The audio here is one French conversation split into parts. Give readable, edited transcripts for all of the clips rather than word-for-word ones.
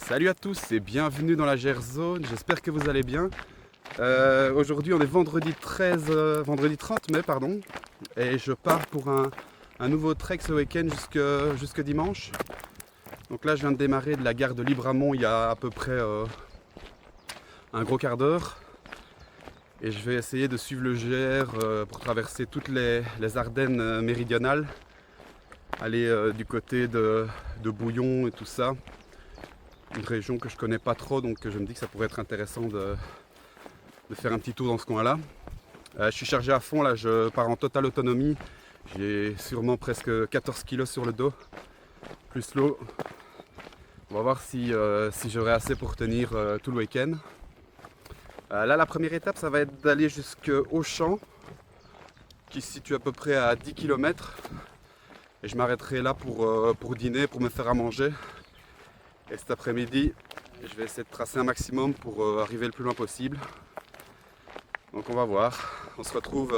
Salut à tous et bienvenue dans la Gers Zone, j'espère que vous allez bien. Aujourd'hui on est vendredi 30 mai pardon, et je pars pour un nouveau trek ce week-end jusque dimanche. Donc là je viens de démarrer de la gare de Libramont il y a à peu près un gros quart d'heure. Et je vais essayer de suivre le GR pour traverser toutes les Ardennes méridionales. Aller du côté de Bouillon et tout ça. Une région que je connais pas trop, donc je me dis que ça pourrait être intéressant de faire un petit tour dans ce coin-là. Je suis chargé à fond, là je pars en totale autonomie. J'ai sûrement presque 14 kilos sur le dos, plus l'eau. On va voir si j'aurai assez pour tenir tout le week-end. Là la première étape ça va être d'aller jusqu'au champ, qui se situe à peu près à 10 km. Et je m'arrêterai là pour dîner, pour me faire à manger. Et cet après-midi, je vais essayer de tracer un maximum pour arriver le plus loin possible. Donc on va voir. On se retrouve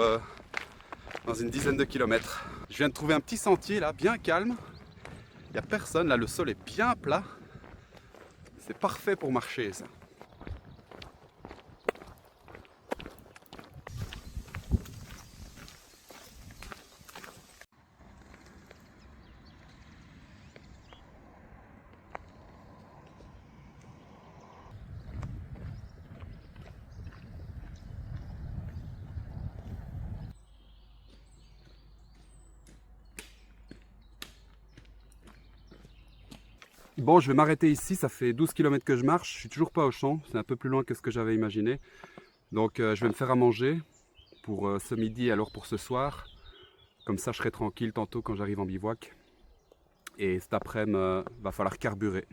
dans une dizaine de kilomètres. Je viens de trouver un petit sentier là, bien calme. Il n'y a personne, là le sol est bien plat. C'est parfait pour marcher ça. Bon, je vais m'arrêter ici, ça fait 12 km que je marche, je suis toujours pas au champ, c'est un peu plus loin que ce que j'avais imaginé. Donc je vais me faire à manger pour ce midi et alors pour ce soir. Comme ça je serai tranquille tantôt quand j'arrive en bivouac. Et cet après-midi, va falloir carburer.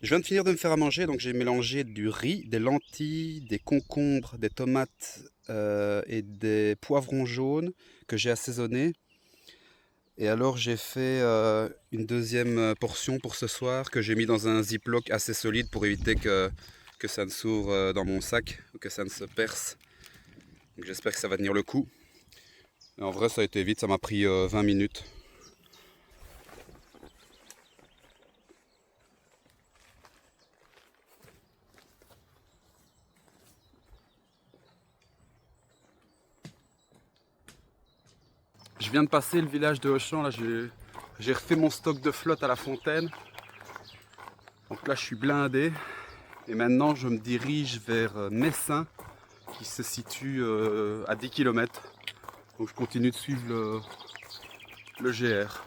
Je viens de finir de me faire à manger, donc j'ai mélangé du riz, des lentilles, des concombres, des tomates et des poivrons jaunes que j'ai assaisonnés. Et alors j'ai fait une deuxième portion pour ce soir que j'ai mis dans un ziploc assez solide pour éviter que ça ne s'ouvre dans mon sac ou que ça ne se perce. J'espère que ça va tenir le coup. Et en vrai ça a été vite, ça m'a pris 20 minutes. Je viens de passer le village de Auchan, là j'ai refait mon stock de flotte à la fontaine. Donc là je suis blindé. Et maintenant je me dirige vers Messin qui se situe à 10 km. Donc je continue de suivre le GR.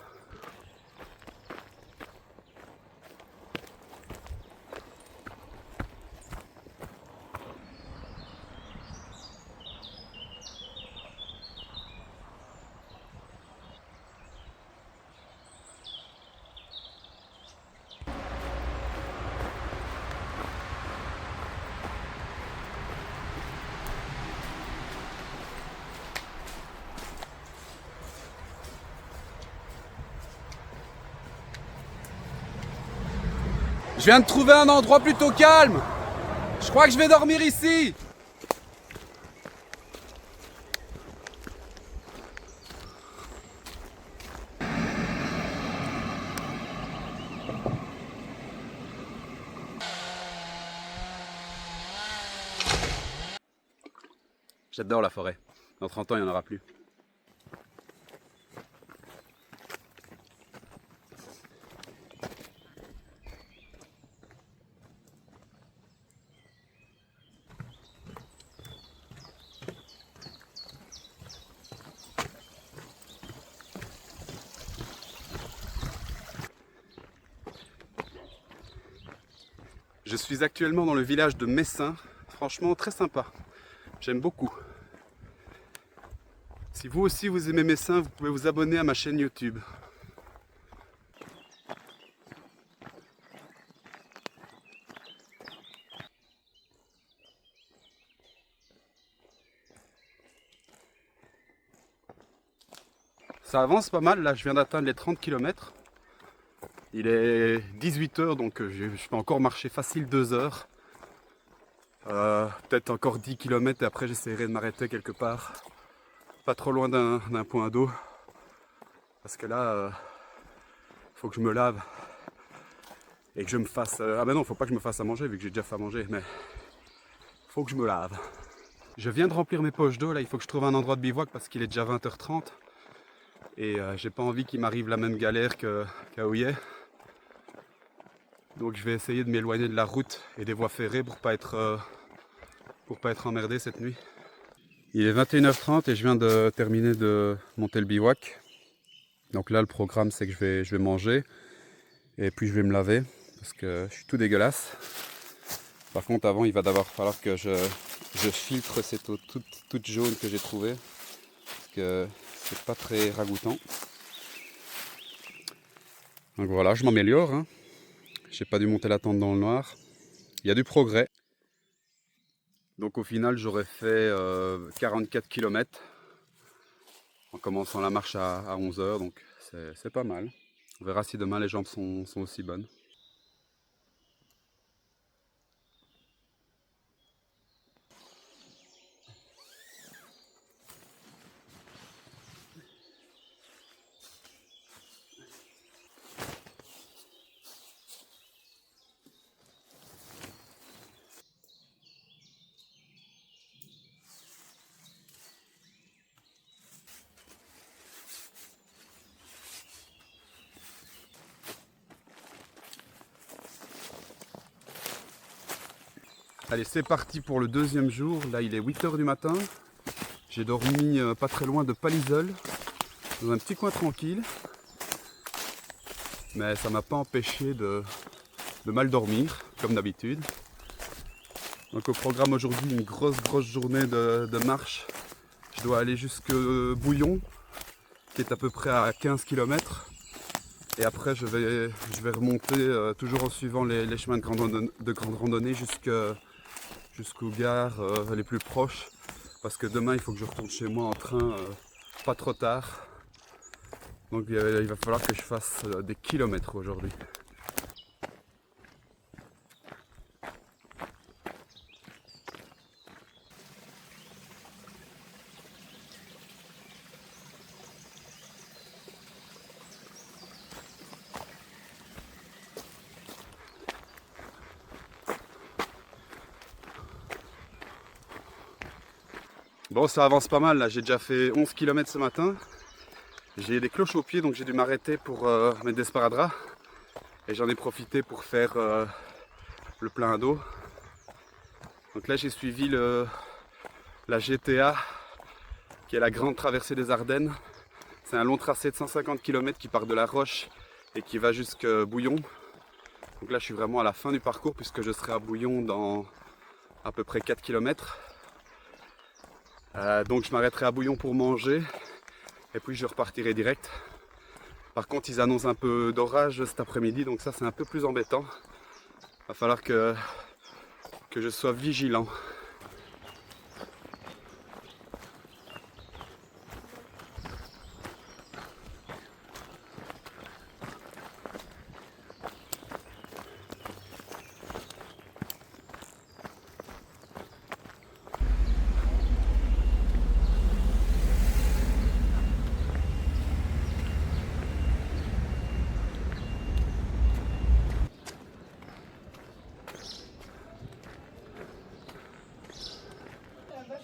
Je viens de trouver un endroit plutôt calme. Je crois que je vais dormir ici. J'adore la forêt. Dans 30 ans, il n'y en aura plus. Je suis actuellement dans le village de Messin. Franchement, très sympa. J'aime beaucoup. Si vous aussi vous aimez Messin, vous pouvez vous abonner à ma chaîne YouTube. Ça avance pas mal, là je viens d'atteindre les 30 km. Il est 18 h, donc je peux encore marcher facile 2 heures. Peut-être encore 10 km et après j'essaierai de m'arrêter quelque part. Pas trop loin d'un point d'eau. Parce que là, faut que je me lave. et que je me fasse... ah ben non, faut pas que je me fasse à manger vu que j'ai déjà fait à manger, mais faut que je me lave. Je viens de remplir mes poches d'eau, là il faut que je trouve un endroit de bivouac parce qu'il est déjà 20h30 et j'ai pas envie qu'il m'arrive la même galère qu'à Houillet. Donc je vais essayer de m'éloigner de la route et des voies ferrées pour pas être emmerdé cette nuit. Il est 21h30 et je viens de terminer de monter le bivouac. Donc là le programme c'est que je vais manger et puis je vais me laver parce que je suis tout dégueulasse. Par contre avant il va d'abord falloir que je filtre cette eau toute jaune que j'ai trouvée parce que c'est pas très ragoûtant. Donc voilà, je m'améliore, hein. J'ai pas dû monter la tente dans le noir. Il y a du progrès. Donc au final j'aurais fait 44 km en commençant la marche à 11h, donc c'est pas mal. On verra si demain les jambes sont aussi bonnes. Allez, c'est parti pour le deuxième jour. Là, il est 8h du matin. J'ai dormi pas très loin de Palisol, dans un petit coin tranquille. Mais ça m'a pas empêché de mal dormir, comme d'habitude. Donc au programme aujourd'hui, une grosse journée de marche. Je dois aller jusque Bouillon, qui est à peu près à 15 km. Et après, je vais remonter toujours en suivant les chemins de grande randonnée jusqu'aux gares les plus proches. Parce que demain, il faut que je retourne chez moi en train pas trop tard. Donc il va falloir que je fasse des kilomètres aujourd'hui. Bon, ça avance pas mal là, j'ai déjà fait 11 km ce matin. J'ai des cloches aux pieds donc j'ai dû m'arrêter pour mettre des sparadraps. Et j'en ai profité pour faire le plein d'eau. Donc là j'ai suivi la GTA, qui est la grande traversée des Ardennes. C'est un long tracé de 150 km qui part de La Roche et qui va jusqu'à Bouillon. Donc là je suis vraiment à la fin du parcours puisque je serai à Bouillon dans à peu près 4 km. Donc je m'arrêterai à Bouillon pour manger et puis je repartirai direct. Par contre ils annoncent un peu d'orage cet après-midi, donc ça c'est un peu plus embêtant. Il va falloir que je sois vigilant.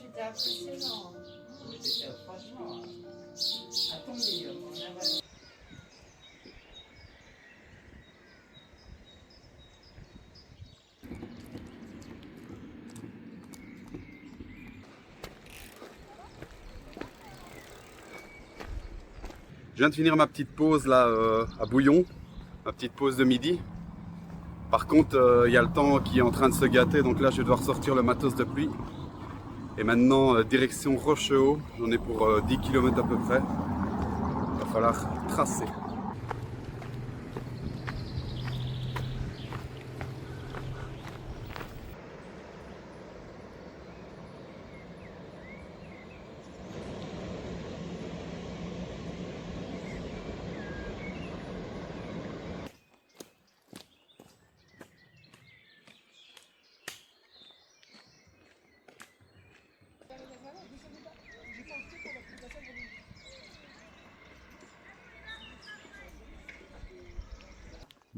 C'était impressionnant. C'était franchement. Attendez, on a... Je viens de finir ma petite pause là à Bouillon, ma petite pause de midi. Par contre, il y a le temps qui est en train de se gâter, donc là je vais devoir sortir le matos de pluie. Et maintenant, direction Rochehaut, j'en ai pour 10 km à peu près. Il va falloir tracer.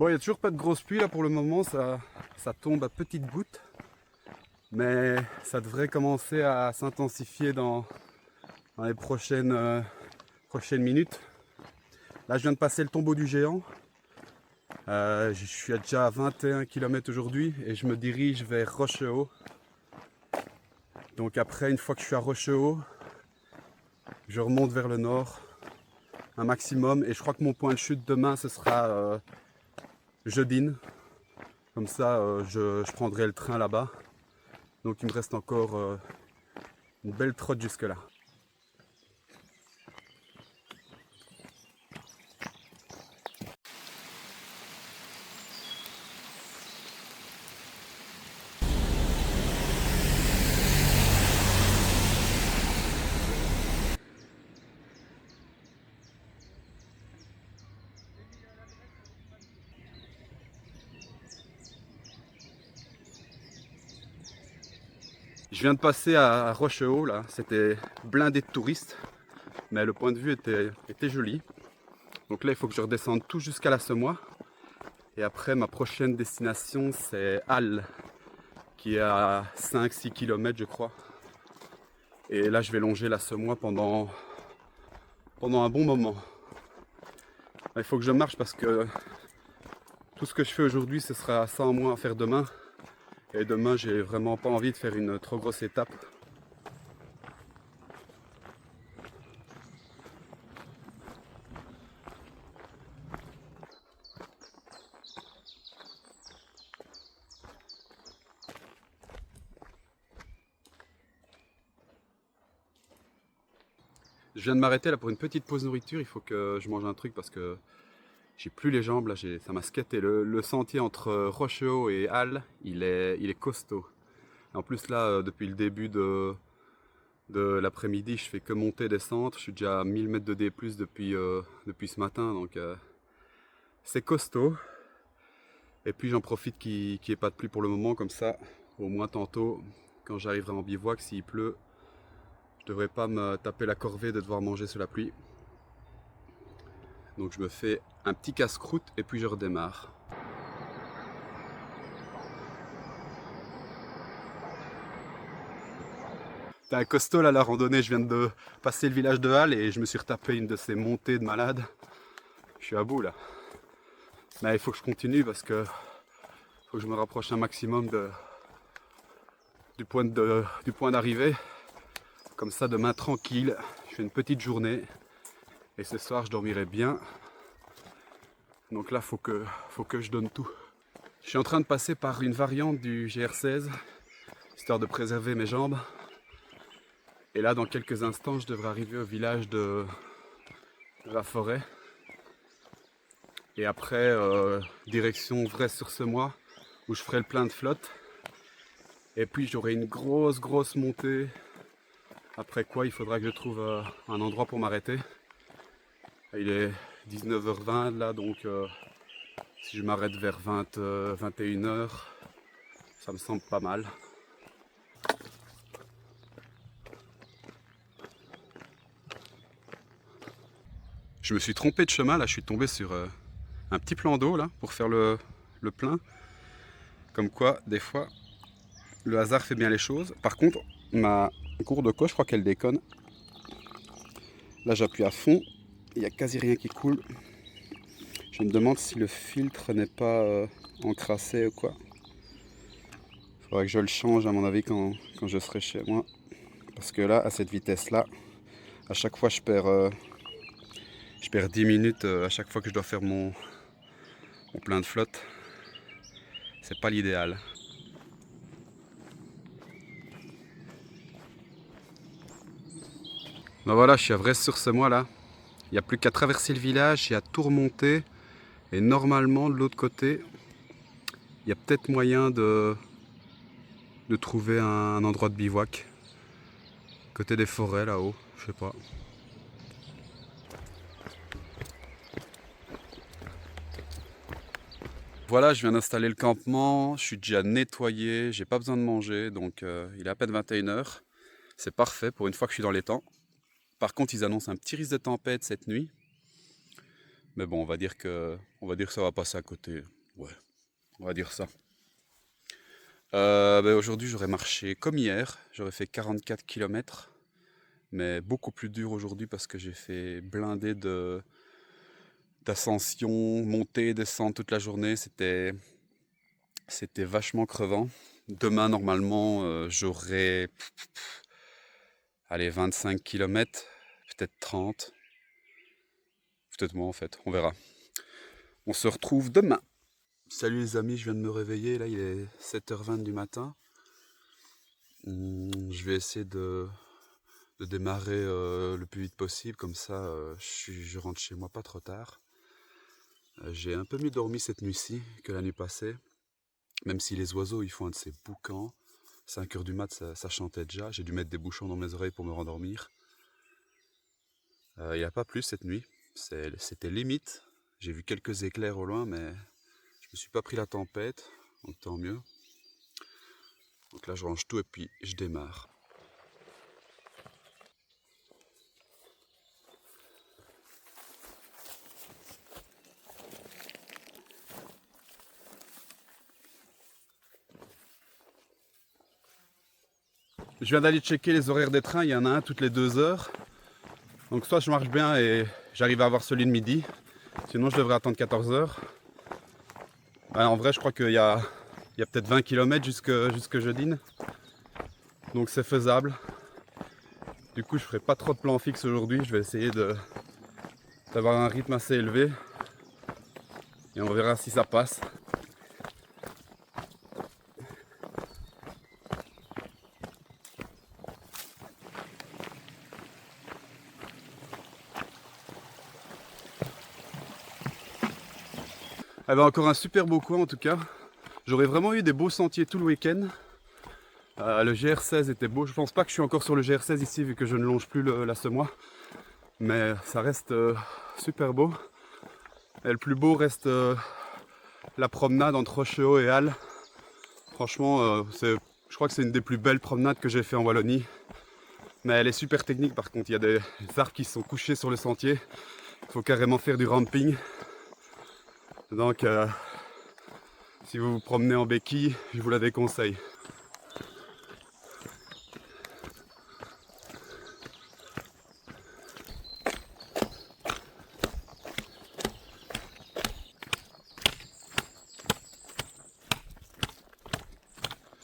Bon, il n'y a toujours pas de grosse pluie là pour le moment, ça tombe à petites gouttes. Mais ça devrait commencer à s'intensifier dans les prochaines minutes. Là, je viens de passer le tombeau du géant. Je suis déjà à 21 km aujourd'hui et je me dirige vers Rochehaut. Donc après, une fois que je suis à Rochehaut, je remonte vers le nord un maximum et je crois que mon point de chute demain ce sera Jeudine. Comme ça, je prendrai le train là-bas. Donc il me reste encore une belle trotte jusque là. Je viens de passer à Rochehaut là, c'était blindé de touristes, mais le point de vue était joli. Donc là il faut que je redescende tout jusqu'à la Semois. Et après ma prochaine destination c'est Halle, qui est à 5-6 km je crois. Et là je vais longer la Semois pendant un bon moment. Il faut que je marche parce que tout ce que je fais aujourd'hui ce sera ça en moins à faire demain. Et demain j'ai vraiment pas envie de faire une trop grosse étape. Je viens de m'arrêter là pour une petite pause nourriture, il faut que je mange un truc parce que j'ai plus les jambes là, ça m'a skaté. Le sentier entre Rochehaut et Halle, il est costaud. Et en plus là, depuis le début de l'après-midi, je fais que monter, descendre. Je suis déjà à 1000 mètres de D+, depuis ce matin, donc c'est costaud. Et puis j'en profite qu'il n'y ait pas de pluie pour le moment, comme ça, au moins tantôt, quand j'arriverai en bivouac, s'il pleut, je devrais pas me taper la corvée de devoir manger sous la pluie. Donc je me fais un petit casse-croûte et puis je redémarre. T'as un costaud là, la randonnée, je viens de passer le village de Halle et je me suis retapé une de ces montées de malade. Je suis à bout là. Mais il faut que je continue parce que faut que je me rapproche un maximum du point d'arrivée. Comme ça demain tranquille, je fais une petite journée et ce soir je dormirai bien. Donc là faut que je donne tout. Je suis en train de passer par une variante du GR16 histoire de préserver mes jambes. Et là dans quelques instants je devrais arriver au village de la forêt. Et après direction Vresse-sur-Semois où je ferai le plein de flotte. Et puis j'aurai une grosse montée. Après quoi il faudra que je trouve un endroit pour m'arrêter. Il est 19h20 là, donc si je m'arrête vers 21h, ça me semble pas mal. Je me suis trompé de chemin là, je suis tombé sur un petit plan d'eau là pour faire le plein. Comme quoi, des fois, le hasard fait bien les choses. Par contre, ma gourde d'eau, je crois qu'elle déconne. Là, j'appuie à fond, il n'y a quasi rien qui coule. Je me demande si le filtre n'est pas encrassé ou quoi. Il faudrait que je le change à mon avis quand je serai chez moi. Parce que là, à cette vitesse-là, à chaque fois je perds 10 minutes à chaque fois que je dois faire mon plein de flotte. C'est pas l'idéal. Ben voilà, je suis à Vresse-sur-Semois là. Il n'y a plus qu'à traverser le village et à tout remonter. Et normalement, de l'autre côté, il y a peut-être moyen de trouver un endroit de bivouac. Côté des forêts là-haut, je sais pas. Voilà, je viens d'installer le campement, je suis déjà nettoyé, j'ai pas besoin de manger, donc il est à peine 21h. C'est parfait pour une fois que je suis dans les temps. Par contre, ils annoncent un petit risque de tempête cette nuit. Mais bon, on va dire que ça va passer à côté. Ouais, on va dire ça. Aujourd'hui, j'aurais marché comme hier. J'aurais fait 44 km, mais beaucoup plus dur aujourd'hui parce que j'ai fait blindé d'ascension, montée, descente toute la journée. C'était vachement crevant. Demain, normalement, j'aurai allez, 25 km, peut-être 30. Peut-être moins en fait, on verra. On se retrouve demain. Salut les amis, je viens de me réveiller, là il est 7h20 du matin. Je vais essayer de démarrer le plus vite possible, comme ça je rentre chez moi pas trop tard. J'ai un peu mieux dormi cette nuit-ci que la nuit passée, même si les oiseaux ils font un de ces boucans. 5h du mat ça chantait déjà, j'ai dû mettre des bouchons dans mes oreilles pour me rendormir. Il n'y a pas plus cette nuit, c'était limite. J'ai vu quelques éclairs au loin, mais je me suis pas pris la tempête, donc tant mieux. Donc là je range tout et puis je démarre. Je viens d'aller checker les horaires des trains, il y en a un toutes les 2 heures. Donc soit je marche bien et j'arrive à avoir celui de midi, sinon je devrais attendre 14 heures. En vrai je crois qu'il y a peut-être 20 km jusque Jeudine. Donc c'est faisable. Du coup je ferai pas trop de plans fixes aujourd'hui, je vais essayer d'avoir un rythme assez élevé. Et on verra si ça passe. Encore un super beau coin en tout cas. J'aurais vraiment eu des beaux sentiers tout le week-end. Le GR16 était beau. Je pense pas que je suis encore sur le GR16 ici vu que je ne longe plus la semois. Mais ça reste super beau. Et le plus beau reste la promenade entre Rochehaut et Halle. Franchement, je crois que c'est une des plus belles promenades que j'ai fait en Wallonie. Mais elle est super technique par contre. Il y a des arbres qui sont couchés sur le sentier. Il faut carrément faire du ramping. Donc si vous vous promenez en béquille, je vous la déconseille.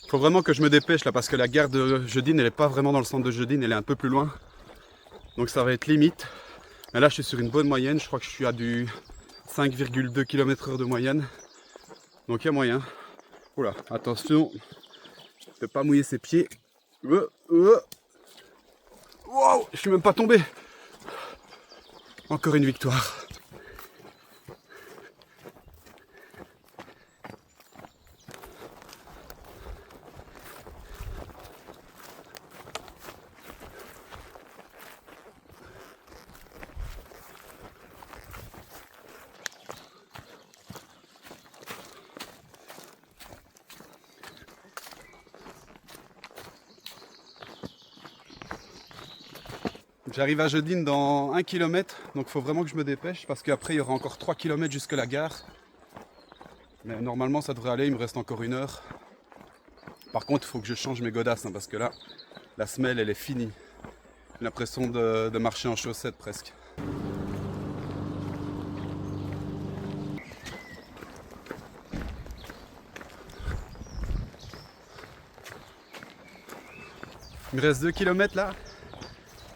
Il faut vraiment que je me dépêche là parce que la gare de Jeudine elle est pas vraiment dans le centre de Jeudine, elle est un peu plus loin. Donc ça va être limite. Mais là je suis sur une bonne moyenne, je crois que je suis à du 5,2 km/h de moyenne. Donc il y a moyen. Oula, attention, je ne peux pas mouiller ses pieds. Wow, je suis même pas tombé. Encore une victoire. J'arrive à Jeudine dans 1 km, donc il faut vraiment que je me dépêche parce qu'après il y aura encore 3 km jusque la gare. Mais normalement ça devrait aller, il me reste encore 1 heure. Par contre il faut que je change mes godasses parce que là, la semelle elle est finie. J'ai l'impression de marcher en chaussettes presque. Il me reste 2 km là.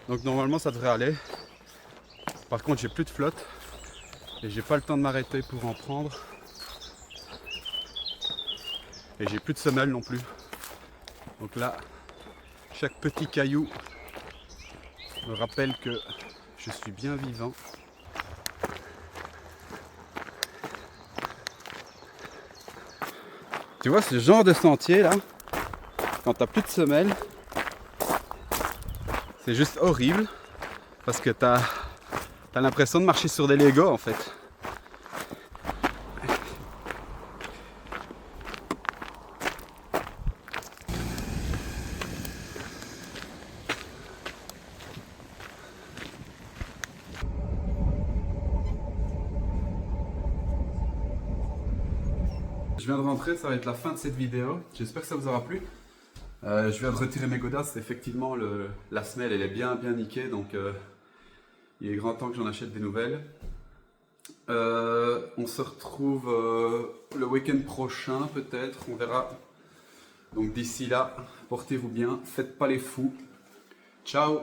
Donc normalement ça devrait aller. Par contre j'ai plus de flotte et j'ai pas le temps de m'arrêter pour en prendre. Et j'ai plus de semelle non plus. Donc là, chaque petit caillou me rappelle que je suis bien vivant. Tu vois ce genre de sentier là, quand t'as plus de semelle, c'est juste horrible parce que t'as l'impression de marcher sur des Legos en fait. Je viens de rentrer, ça va être la fin de cette vidéo. J'espère que ça vous aura plu. Je viens de retirer mes godasses. Effectivement, la semelle elle est bien niquée, donc il est grand temps que j'en achète des nouvelles. On se retrouve le week-end prochain peut-être, on verra. Donc d'ici là, portez-vous bien, faites pas les fous. Ciao!